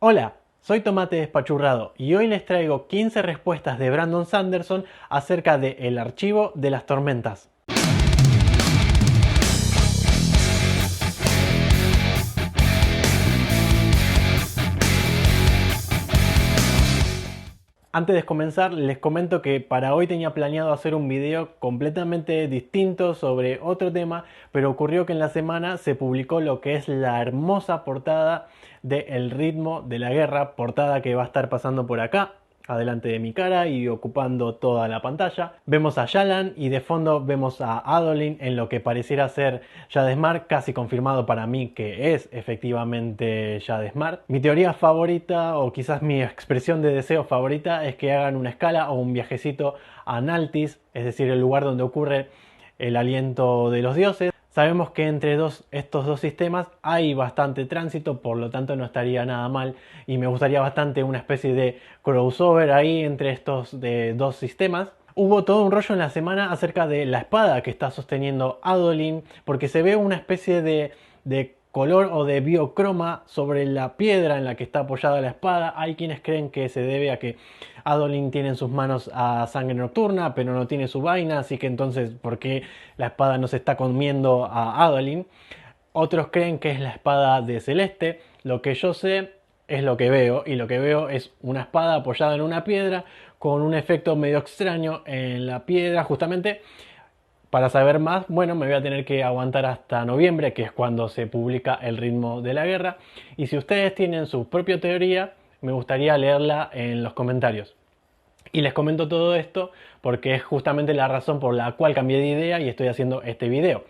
Hola, soy Tomate Despachurrado y hoy les traigo 15 respuestas de Brandon Sanderson acerca de El Archivo de las Tormentas. Antes de comenzar, les comento que para hoy tenía planeado hacer un video completamente distinto sobre otro tema, pero ocurrió que en la semana se publicó lo que es la hermosa portada de El ritmo de la guerra, portada que va a estar pasando por acá, adelante de mi cara y ocupando toda la pantalla. Vemos a Yalan y de fondo vemos a Adolin en lo que pareciera ser Shadesmar, casi confirmado para mí que es efectivamente Shadesmar. Mi teoría favorita, o quizás mi expresión de deseo favorita, es que hagan una escala o un viajecito a Naltis, es decir, el lugar donde ocurre el aliento de los dioses. Sabemos que entre estos dos sistemas hay bastante tránsito, por lo tanto no estaría nada mal y me gustaría bastante una especie de crossover ahí entre estos dos sistemas. Hubo todo un rollo en la semana acerca de la espada que está sosteniendo Adolin, porque se ve una especie de color o de biocroma sobre la piedra en la que está apoyada la espada. Hay quienes creen que se debe a que Adolin tiene en sus manos a Sangre Nocturna, pero no tiene su vaina, así que entonces, ¿por qué la espada no se está comiendo a Adolin? Otros creen que es la espada de Celeste. Lo que yo sé es lo que veo, y lo que veo es una espada apoyada en una piedra con un efecto medio extraño en la piedra. Justamente para saber más, bueno, me voy a tener que aguantar hasta noviembre, que es cuando se publica El ritmo de la guerra. Y si ustedes tienen su propia teoría, me gustaría leerla en los comentarios. Y les comento todo esto porque es justamente la razón por la cual cambié de idea y estoy haciendo este video.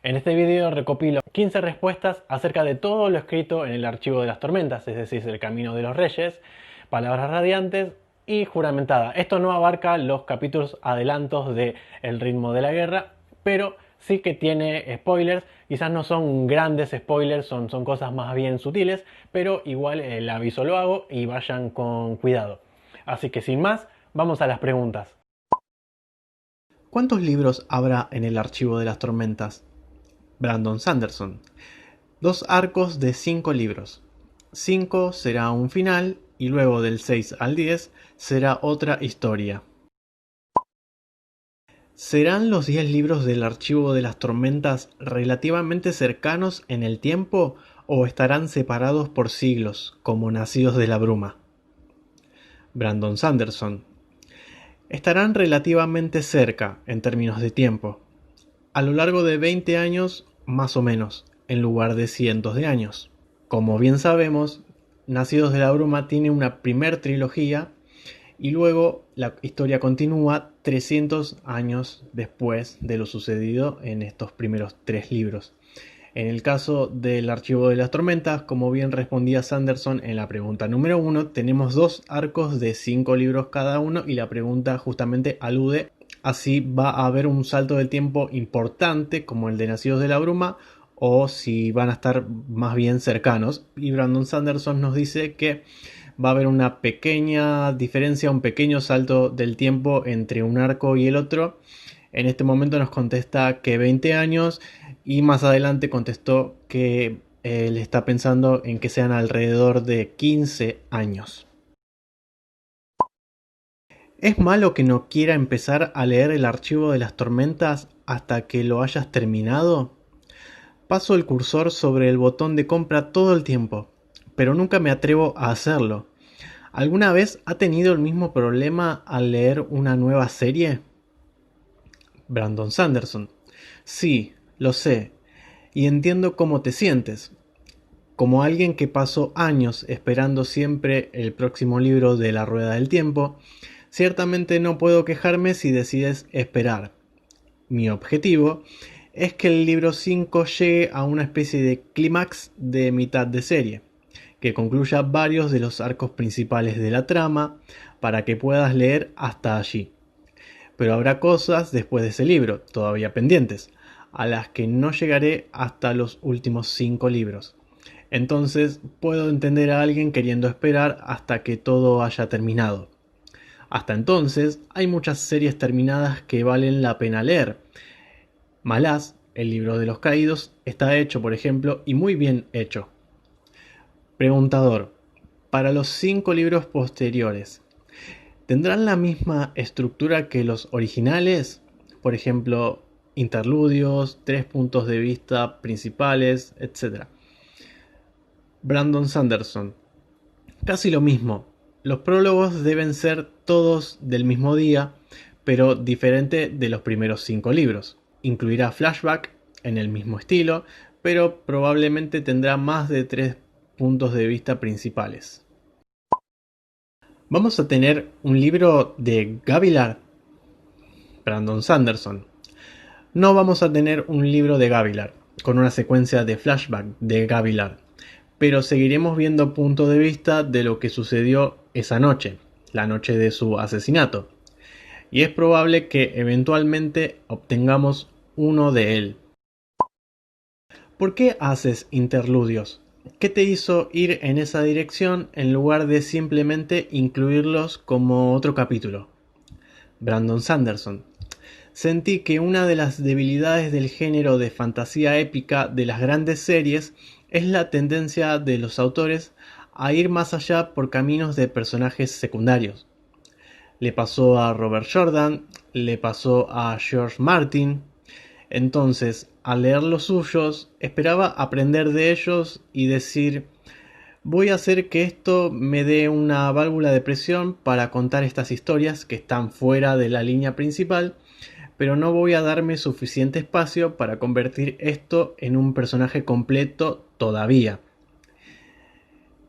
En este video recopilo 15 respuestas acerca de todo lo escrito en el Archivo de las Tormentas, es decir, El Camino de los Reyes, Palabras Radiantes y Juramentada. Esto no abarca los capítulos adelantos de El ritmo de la guerra, pero sí que tiene spoilers. Quizás no son grandes spoilers, son cosas más bien sutiles, pero igual el aviso lo hago y vayan con cuidado. Así que sin más, vamos a las preguntas. ¿Cuántos libros habrá en el Archivo de las Tormentas? Brandon Sanderson. 2 arcos de 5 libros. 5 será un final y luego del 6 al 10 será otra historia. ¿Serán los 10 libros del Archivo de las Tormentas relativamente cercanos en el tiempo o estarán separados por siglos, como Nacidos de la Bruma? Brandon Sanderson. Estarán relativamente cerca en términos de tiempo, a lo largo de 20 años más o menos, en lugar de cientos de años. Como bien sabemos, Nacidos de la Bruma tiene una primer trilogía y luego la historia continúa 300 años después de lo sucedido en estos primeros 3 libros. En el caso del Archivo de las Tormentas, como bien respondía Sanderson en la pregunta número 1, tenemos 2 arcos de 5 libros cada uno y la pregunta justamente alude a si va a haber un salto del tiempo importante como el de Nacidos de la Bruma o si van a estar más bien cercanos. Y Brandon Sanderson nos dice que va a haber una pequeña diferencia, un pequeño salto del tiempo entre un arco y el otro. En este momento nos contesta que 20 años y más adelante contestó que él está pensando en que sean alrededor de 15 años. ¿Es malo que no quiera empezar a leer el Archivo de las Tormentas hasta que lo hayas terminado? Paso el cursor sobre el botón de compra todo el tiempo, pero nunca me atrevo a hacerlo. ¿Alguna vez ha tenido el mismo problema al leer una nueva serie? Brandon Sanderson. Sí, lo sé, y entiendo cómo te sientes. Como alguien que pasó años esperando siempre el próximo libro de La Rueda del Tiempo, ciertamente no puedo quejarme si decides esperar. Mi objetivo es que el libro 5 llegue a una especie de clímax de mitad de serie, que concluya varios de los arcos principales de la trama para que puedas leer hasta allí. Pero habrá cosas después de ese libro, todavía pendientes, a las que no llegaré hasta los últimos 5 libros. Entonces puedo entender a alguien queriendo esperar hasta que todo haya terminado. Hasta entonces hay muchas series terminadas que valen la pena leer. Malaz, el libro de los caídos, está hecho, por ejemplo, y muy bien hecho. Preguntador. para los 5 libros posteriores, ¿tendrán la misma estructura que los originales? Por ejemplo, interludios, 3 puntos de vista principales, etc. Brandon Sanderson. Casi lo mismo. Los prólogos deben ser todos del mismo día, pero diferente de los primeros 5 libros. Incluirá flashback en el mismo estilo, pero probablemente tendrá más de 3 puntos de vista principales. Vamos a tener un libro de Gavilar, Brandon Sanderson. No vamos a tener un libro de Gavilar, con una secuencia de flashback de Gavilar, pero seguiremos viendo puntos de vista de lo que sucedió esa noche, la noche de su asesinato, y es probable que eventualmente obtengamos uno de él. ¿Por qué haces interludios? ¿Qué te hizo ir en esa dirección en lugar de simplemente incluirlos como otro capítulo? Brandon Sanderson. Sentí que una de las debilidades del género de fantasía épica de las grandes series es la tendencia de los autores a ir más allá por caminos de personajes secundarios. Le pasó a Robert Jordan, le pasó a George Martin. Entonces, al leer los suyos, esperaba aprender de ellos y decir: voy a hacer que esto me dé una válvula de presión para contar estas historias que están fuera de la línea principal, pero no voy a darme suficiente espacio para convertir esto en un personaje completo todavía.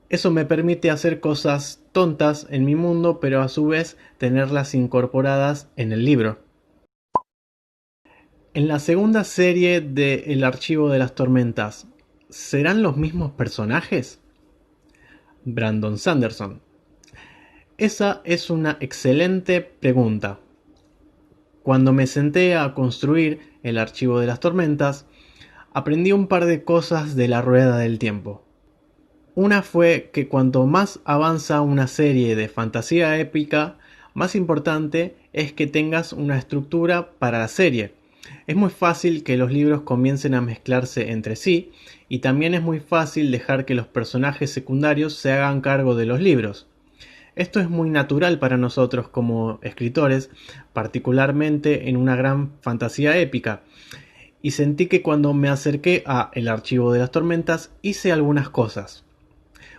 Eso me permite hacer cosas tontas en mi mundo, pero a su vez tenerlas incorporadas en el libro. En la segunda serie de El Archivo de las Tormentas, ¿serán los mismos personajes? Brandon Sanderson. Esa es una excelente pregunta. Cuando me senté a construir El Archivo de las Tormentas, aprendí un par de cosas de la rueda del tiempo. Una fue que cuanto más avanza una serie de fantasía épica, más importante es que tengas una estructura para la serie. Es muy fácil que los libros comiencen a mezclarse entre sí, y también es muy fácil dejar que los personajes secundarios se hagan cargo de los libros. Esto es muy natural para nosotros como escritores, particularmente en una gran fantasía épica, y sentí que cuando me acerqué a El Archivo de las Tormentas hice algunas cosas.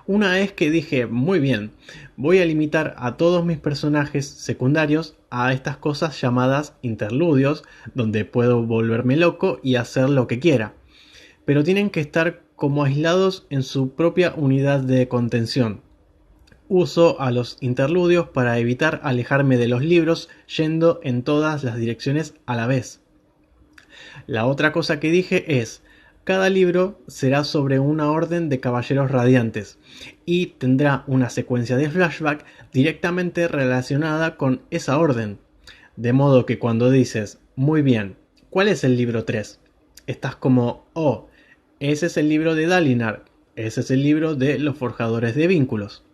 Una es que dije: muy bien, voy a limitar a todos mis personajes secundarios a estas cosas llamadas interludios, donde puedo volverme loco y hacer lo que quiera, pero tienen que estar como aislados en su propia unidad de contención. Uso a los interludios para evitar alejarme de los libros yendo en todas las direcciones a la vez. La otra cosa que dije es: cada libro será sobre una orden de caballeros radiantes y tendrá una secuencia de flashback directamente relacionada con esa orden. De modo que cuando dices: muy bien, ¿cuál es el libro 3? Estás como: oh, ese es el libro de Dalinar, ese es el libro de los forjadores de vínculos.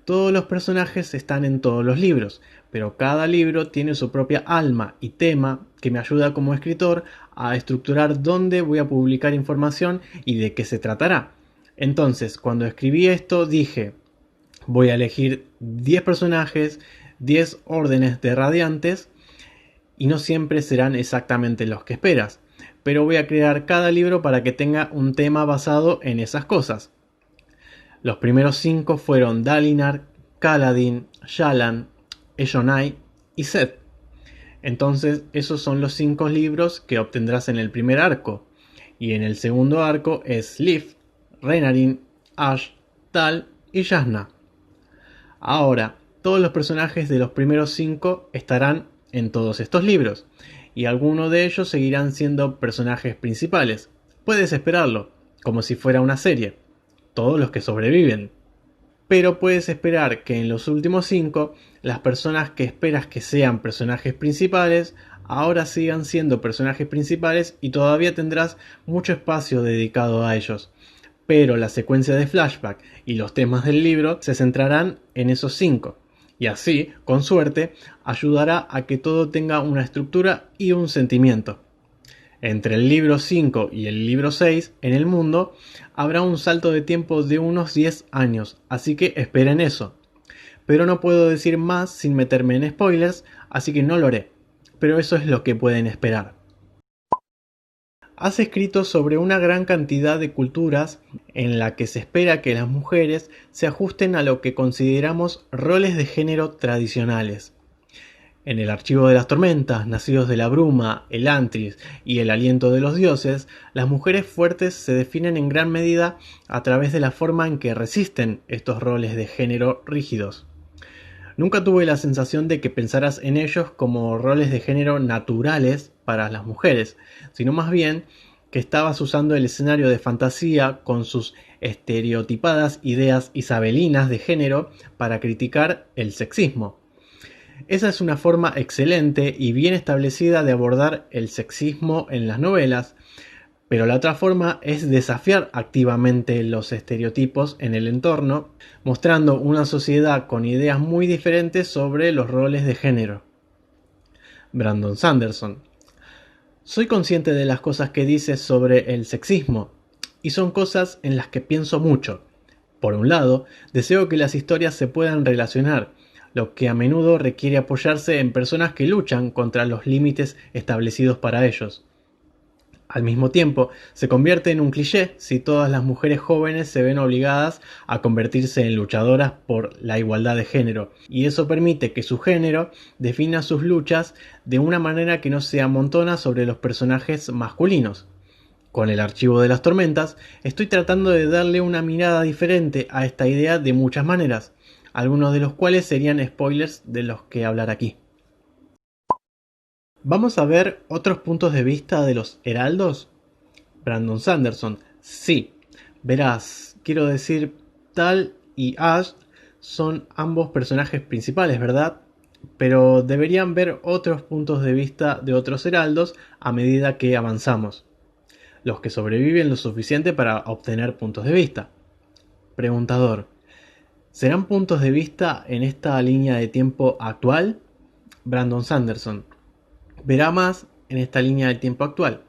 Todos los personajes están en todos los libros, pero cada libro tiene su propia alma y tema que me ayuda como escritor a estructurar dónde voy a publicar información y de qué se tratará. Entonces, cuando escribí esto dije: voy a elegir 10 personajes, 10 órdenes de radiantes, y no siempre serán exactamente los que esperas, pero voy a crear cada libro para que tenga un tema basado en esas cosas. Los primeros 5 fueron Dalinar, Kaladin, Shallan, Ellonai y Seth. Entonces esos son los 5 libros que obtendrás en el primer arco. Y en el segundo arco es Lif, Renarin, Ash, Tal y Jasnah. Ahora, todos los personajes de los primeros 5 estarán en todos estos libros, y algunos de ellos seguirán siendo personajes principales. Puedes esperarlo, como si fuera una serie. Todos los que sobreviven. Pero puedes esperar que en los últimos 5, las personas que esperas que sean personajes principales, ahora sigan siendo personajes principales y todavía tendrás mucho espacio dedicado a ellos. Pero la secuencia de flashback y los temas del libro se centrarán en esos 5. Y así, con suerte, ayudará a que todo tenga una estructura y un sentimiento. Entre el libro 5 y el libro 6, en el mundo, habrá un salto de tiempo de unos 10 años, así que esperen eso. Pero no puedo decir más sin meterme en spoilers, así que no lo haré. Pero eso es lo que pueden esperar. Has escrito sobre una gran cantidad de culturas en la que se espera que las mujeres se ajusten a lo que consideramos roles de género tradicionales. En el Archivo de las Tormentas, Nacidos de la Bruma, El Antris y El Aliento de los Dioses, las mujeres fuertes se definen en gran medida a través de la forma en que resisten estos roles de género rígidos. Nunca tuve la sensación de que pensaras en ellos como roles de género naturales para las mujeres, sino más bien que estabas usando el escenario de fantasía con sus estereotipadas ideas isabelinas de género para criticar el sexismo. Esa es una forma excelente y bien establecida de abordar el sexismo en las novelas, pero la otra forma es desafiar activamente los estereotipos en el entorno, mostrando una sociedad con ideas muy diferentes sobre los roles de género. Brandon Sanderson. Soy consciente de las cosas que dices sobre el sexismo, y son cosas en las que pienso mucho. Por un lado, deseo que las historias se puedan relacionar, lo que a menudo requiere apoyarse en personas que luchan contra los límites establecidos para ellos. Al mismo tiempo, se convierte en un cliché si todas las mujeres jóvenes se ven obligadas a convertirse en luchadoras por la igualdad de género, y eso permite que su género defina sus luchas de una manera que no se amontona sobre los personajes masculinos. Con el Archivo de las Tormentas, estoy tratando de darle una mirada diferente a esta idea de muchas maneras, algunos de los cuales serían spoilers de los que hablar aquí. ¿Vamos a ver otros puntos de vista de los heraldos? Brandon Sanderson. Sí, verás, quiero decir, Tal y Ash son ambos personajes principales, ¿verdad? Pero deberían ver otros puntos de vista de otros heraldos a medida que avanzamos. Los que sobreviven lo suficiente para obtener puntos de vista. Preguntador. ¿Serán puntos de vista en esta línea de tiempo actual? Brandon Sanderson. Verá más en esta línea de tiempo actual.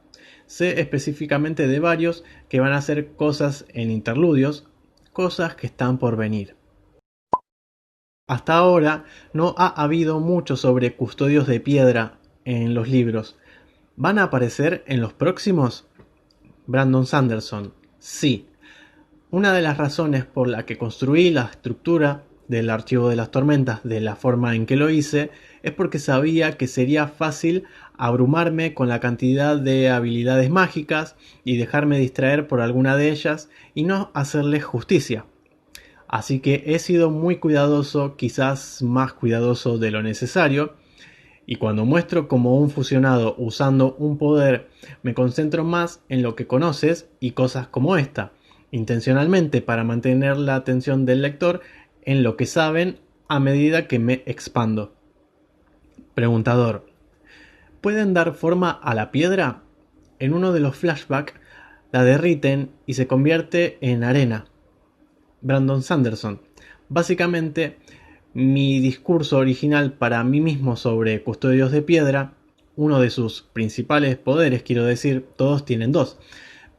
Sé específicamente de varios que van a hacer cosas en interludios, cosas que están por venir. Hasta ahora no ha habido mucho sobre custodios de piedra en los libros. ¿Van a aparecer en los próximos? Brandon Sanderson. Sí. Una de las razones por la que construí la estructura del Archivo de las Tormentas de la forma en que lo hice es porque sabía que sería fácil abrumarme con la cantidad de habilidades mágicas y dejarme distraer por alguna de ellas y no hacerles justicia. Así que he sido muy cuidadoso, quizás más cuidadoso de lo necesario, y cuando muestro como un fusionado usando un poder me concentro más en lo que conoces y cosas como esta, intencionalmente para mantener la atención del lector en lo que saben a medida que me expando. Preguntador. ¿Pueden dar forma a la piedra? En uno de los flashbacks la derriten y se convierte en arena. Brandon Sanderson. Básicamente, mi discurso original para mí mismo sobre custodios de piedra, uno de sus principales poderes, quiero decir, todos tienen dos,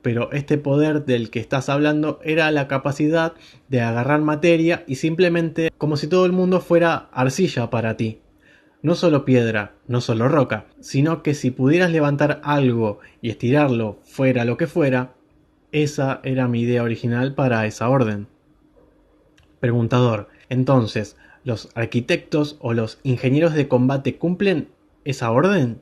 pero este poder del que estás hablando era la capacidad de agarrar materia y simplemente como si todo el mundo fuera arcilla para ti. No solo piedra, no solo roca, sino que si pudieras levantar algo y estirarlo fuera lo que fuera, esa era mi idea original para esa orden. Preguntador. Entonces, ¿los arquitectos o los ingenieros de combate cumplen esa orden?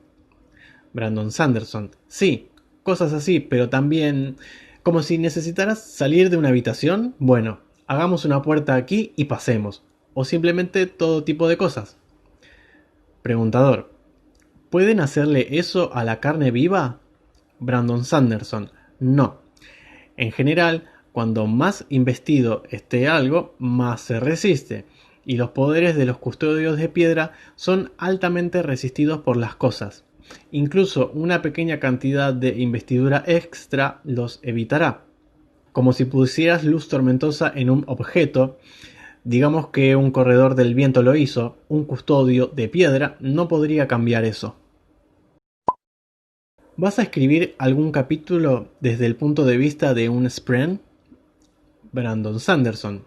Brandon Sanderson. Sí, cosas así, pero también como si necesitaras salir de una habitación. Bueno, hagamos una puerta aquí y pasemos. O simplemente todo tipo de cosas. Preguntador. ¿Pueden hacerle eso a la carne viva? Brandon Sanderson. No. En general, cuando más investido esté algo, más se resiste, y los poderes de los custodios de piedra son altamente resistidos por las cosas. Incluso una pequeña cantidad de investidura extra los evitará. Como si pusieras luz tormentosa en un objeto, digamos que un corredor del viento lo hizo, un custodio de piedra no podría cambiar eso. ¿Vas a escribir algún capítulo desde el punto de vista de un Spren? Brandon Sanderson.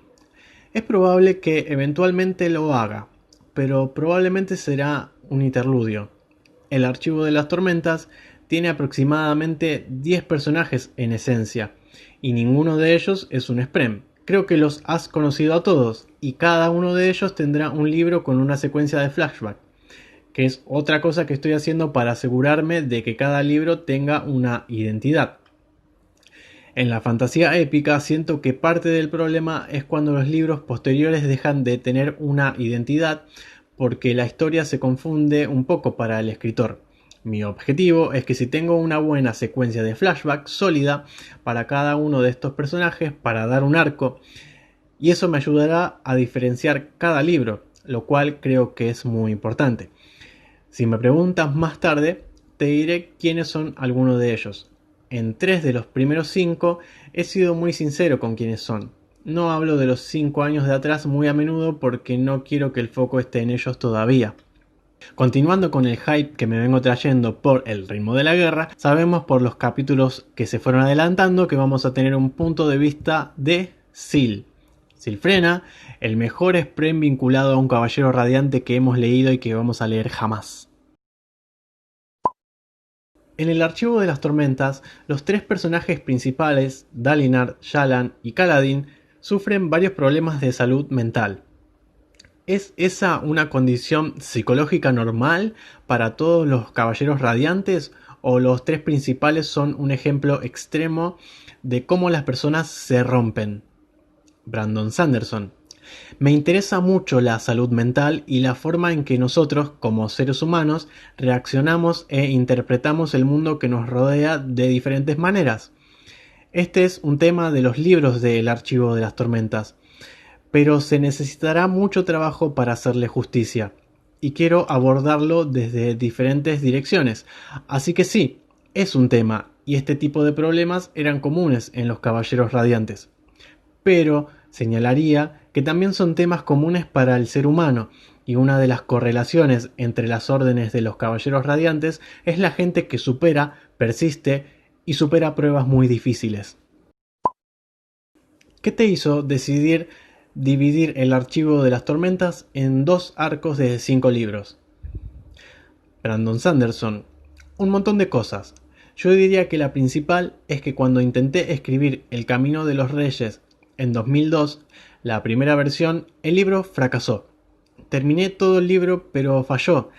Es probable que eventualmente lo haga, pero probablemente será un interludio. El Archivo de las Tormentas tiene aproximadamente 10 personajes en esencia, y ninguno de ellos es un Spren. Creo que los has conocido a todos, y cada uno de ellos tendrá un libro con una secuencia de flashback, que es otra cosa que estoy haciendo para asegurarme de que cada libro tenga una identidad. En la fantasía épica siento que parte del problema es cuando los libros posteriores dejan de tener una identidad porque la historia se confunde un poco para el escritor. Mi objetivo es que si tengo una buena secuencia de flashback sólida para cada uno de estos personajes para dar un arco, y eso me ayudará a diferenciar cada libro, lo cual creo que es muy importante. Si me preguntas más tarde, te diré quiénes son algunos de ellos. En 3 de los primeros 5 he sido muy sincero con quiénes son. No hablo de los 5 años de atrás muy a menudo porque no quiero que el foco esté en ellos todavía. Continuando con el hype que me vengo trayendo por el ritmo de la guerra, sabemos por los capítulos que se fueron adelantando que vamos a tener un punto de vista de Syl. Sylfrena, el mejor Spren vinculado a un caballero radiante que hemos leído y que vamos a leer jamás. En el Archivo de las Tormentas, los 3 personajes principales, Dalinar, Shallan y Kaladin, sufren varios problemas de salud mental. ¿Es esa una condición psicológica normal para todos los caballeros radiantes o los 3 principales son un ejemplo extremo de cómo las personas se rompen? Brandon Sanderson. Me interesa mucho la salud mental y la forma en que nosotros, como seres humanos, reaccionamos e interpretamos el mundo que nos rodea de diferentes maneras. Este es un tema de los libros del Archivo de las Tormentas, pero se necesitará mucho trabajo para hacerle justicia, y quiero abordarlo desde diferentes direcciones. Así que sí, es un tema, y este tipo de problemas eran comunes en los Caballeros Radiantes. Pero señalaría que también son temas comunes para el ser humano, y una de las correlaciones entre las órdenes de los Caballeros Radiantes es la gente que supera, persiste y supera pruebas muy difíciles. ¿Qué te hizo decidir dividir el Archivo de las Tormentas en 2 arcos de 5 libros? Brandon Sanderson. Un montón de cosas. Yo diría que la principal es que cuando intenté escribir El Camino de los Reyes en 2002, la primera versión, el libro fracasó. Terminé todo el libro, pero falló,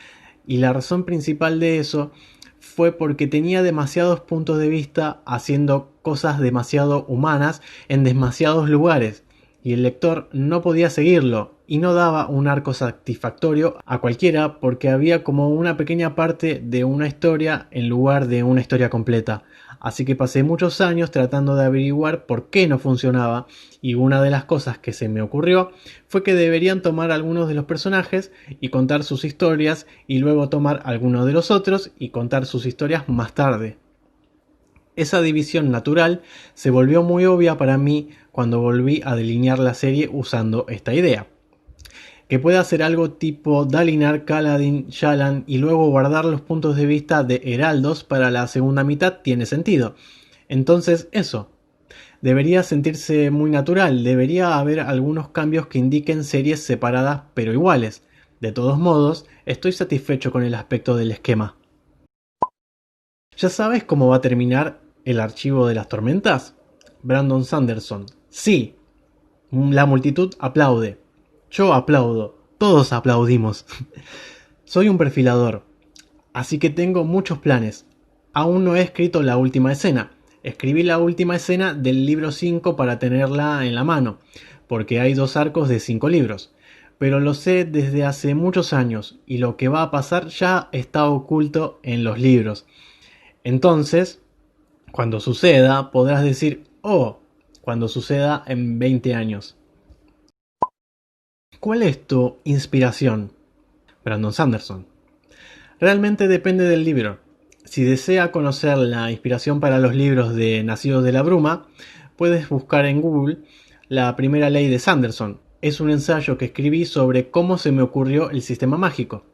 y la razón principal de eso fue porque tenía demasiados puntos de vista haciendo cosas demasiado humanas en demasiados lugares, y el lector no podía seguirlo, y no daba un arco satisfactorio a cualquiera porque había como una pequeña parte de una historia en lugar de una historia completa. Así que pasé muchos años tratando de averiguar por qué no funcionaba, y una de las cosas que se me ocurrió fue que deberían tomar algunos de los personajes y contar sus historias, y luego tomar algunos de los otros y contar sus historias más tarde. Esa división natural se volvió muy obvia para mí cuando volví a delinear la serie usando esta idea. Que pueda hacer algo tipo Dalinar, Kaladin, Shallan y luego guardar los puntos de vista de heraldos para la segunda mitad tiene sentido. Entonces eso. Debería sentirse muy natural, debería haber algunos cambios que indiquen series separadas pero iguales. De todos modos, estoy satisfecho con el aspecto del esquema. ¿Ya sabes cómo va a terminar el Archivo de las Tormentas? Brandon Sanderson. Sí. La multitud aplaude. Yo aplaudo. Todos aplaudimos. Soy un perfilador, así que tengo muchos planes. Aún no he escrito la última escena. Escribí la última escena del libro 5 para tenerla en la mano, porque hay 2 arcos de 5 libros. Pero lo sé desde hace muchos años, y lo que va a pasar ya está oculto en los libros. Entonces, cuando suceda, podrás decir, oh, cuando suceda en 20 años. ¿Cuál es tu inspiración? Brandon Sanderson. Realmente depende del libro. Si desea conocer la inspiración para los libros de Nacidos de la Bruma, puedes buscar en Google La Primera Ley de Sanderson. Es un ensayo que escribí sobre cómo se me ocurrió el sistema mágico.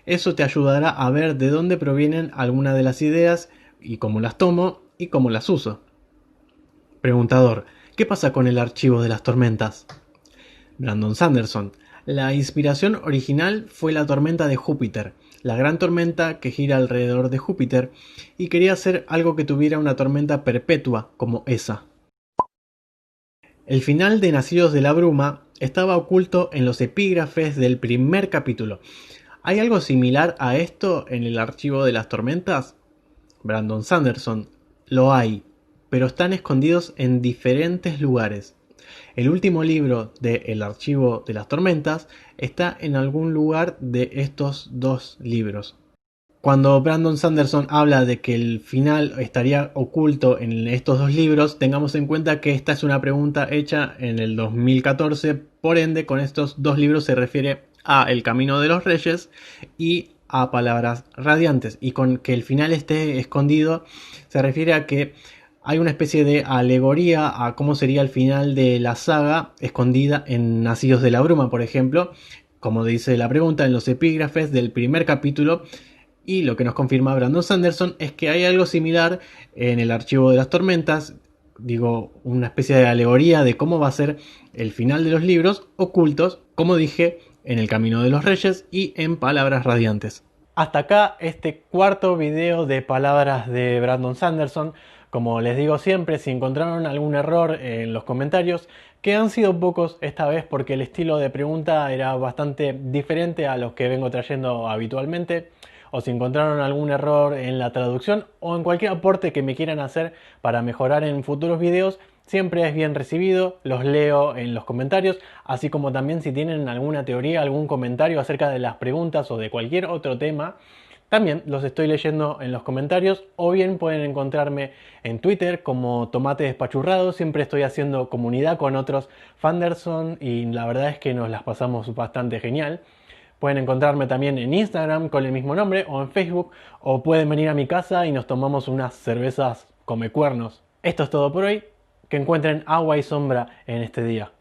Eso te ayudará a ver de dónde provienen algunas de las ideas y cómo las tomo y cómo las uso. Preguntador: ¿qué pasa con el archivo de las tormentas? Brandon Sanderson: la inspiración original fue la tormenta de Júpiter, la gran tormenta que gira alrededor de Júpiter, y quería hacer algo que tuviera una tormenta perpetua como esa. El final de Nacidos de la Bruma estaba oculto en los epígrafes del primer capítulo. ¿Hay algo similar a esto en el archivo de las tormentas? Brandon Sanderson: lo hay, pero están escondidos en diferentes lugares. El último libro de El archivo de las tormentas está en algún lugar de estos dos libros. Cuando Brandon Sanderson habla de que el final estaría oculto en estos dos libros, tengamos en cuenta que esta es una pregunta hecha en el 2014, por ende con estos dos libros se refiere a El Camino de los Reyes y a Palabras Radiantes, y con que el final esté escondido se refiere a que hay una especie de alegoría a cómo sería el final de la saga escondida en Nacidos de la Bruma, por ejemplo, como dice la pregunta en los epígrafes del primer capítulo. Y lo que nos confirma Brandon Sanderson es que hay algo similar en el archivo de las tormentas, digo, una especie de alegoría de cómo va a ser el final de los libros ocultos, como dije, en El Camino de los Reyes y en Palabras Radiantes. Hasta acá este cuarto video de palabras de Brandon Sanderson. Como les digo siempre, si encontraron algún error en los comentarios, que han sido pocos esta vez porque el estilo de pregunta era bastante diferente a los que vengo trayendo habitualmente, o si encontraron algún error en la traducción o en cualquier aporte que me quieran hacer para mejorar en futuros videos, siempre es bien recibido, los leo en los comentarios, así como también si tienen alguna teoría, algún comentario acerca de las preguntas o de cualquier otro tema, también los estoy leyendo en los comentarios, o bien pueden encontrarme en Twitter como Tomate Despachurrado. Siempre estoy haciendo comunidad con otros Fanderson y la verdad es que nos las pasamos bastante genial. Pueden encontrarme también en Instagram con el mismo nombre, o en Facebook, o pueden venir a mi casa y nos tomamos unas cervezas come cuernos. Esto es todo por hoy, que encuentren agua y sombra en este día.